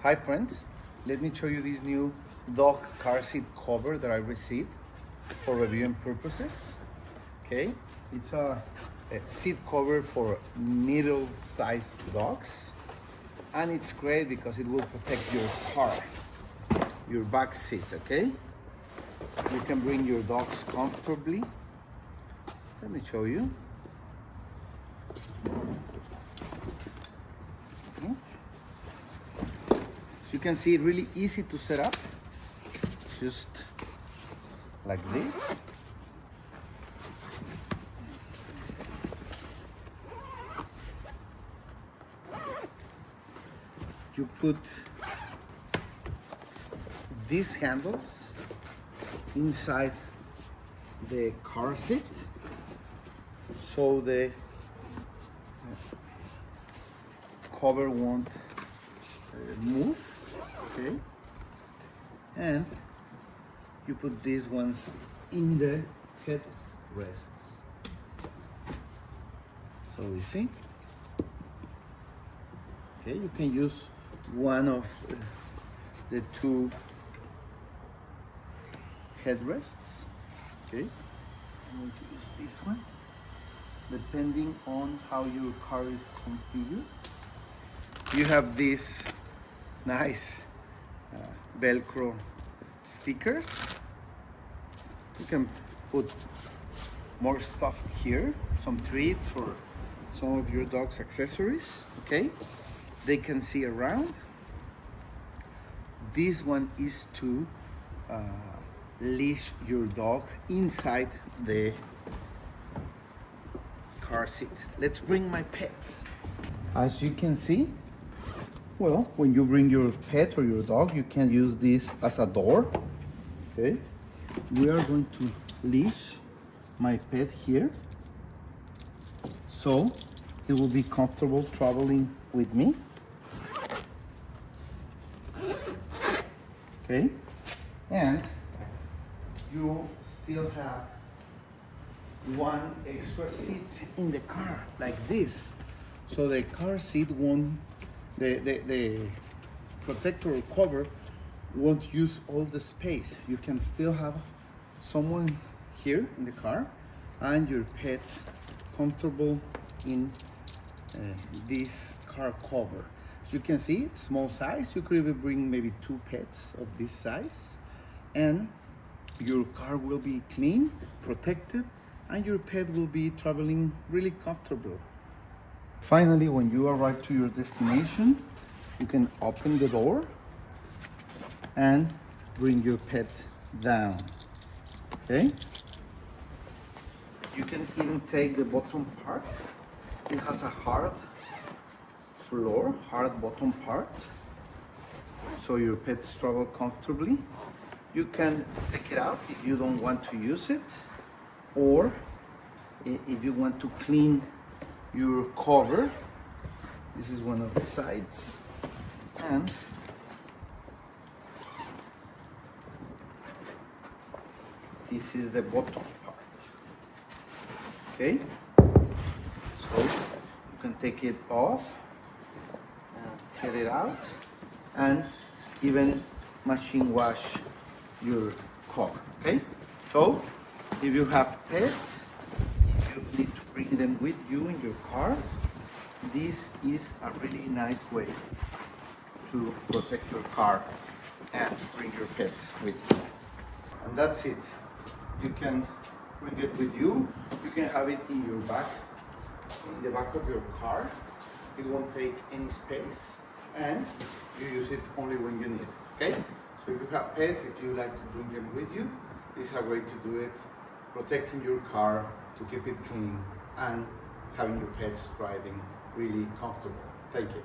Hi friends, let me show you this new dog car seat cover that I received for reviewing purposes. Okay, it's a seat cover for middle-sized dogs, and it's great because it will protect your car, your back seat. Okay, you can bring your dogs comfortably. Let me show you. Okay. You can see it really easy to set up, just like this. You put these handles inside the car seat so the cover won't move. Okay, and you put these ones in the headrests. So you see, okay, you can use one of the two headrests. Okay, I'm going to use this one, depending on how your car is configured. You have this nice Velcro stickers. You can put more stuff here, some treats or some of your dog's accessories. Okay, they can see around. This one is to leash your dog inside the car seat. Let's bring my pets. As you can see, well, when you bring your pet or your dog, you can use this as a door. Okay, we are going to leash my pet here so it will be comfortable traveling with me. Okay, and you still have one extra seat in the car like this, so the car seat won't, the protector or cover won't use all the space. You can still have someone here in the car and your pet comfortable in this car cover. As you can see, it's small size. You could even bring maybe 2 pets of this size, and your car will be clean, protected, and your pet will be traveling really comfortable. Finally, when you arrive to your destination, you can open the door and bring your pet down. Okay? You can even take the bottom part. It has a hard floor, hard bottom part, so your pets travel comfortably. You can take it out if you don't want to use it, or if you want to clean your cover. This is one of the sides, and this is the bottom part. Okay, so you can take it off and get it out, and even machine wash your cover. Okay, so if you have pets, if you need to bring them with you in your car, this is a really nice way to protect your car and bring your pets with you. And that's it. You can bring it with you. You can have it in your back, in the back of your car. It won't take any space, and you use it only when you need it. Okay? So if you have pets, if you like to bring them with you, this is a way to do it, protecting your car, to keep it clean, and having your pets driving really comfortable. Thank you.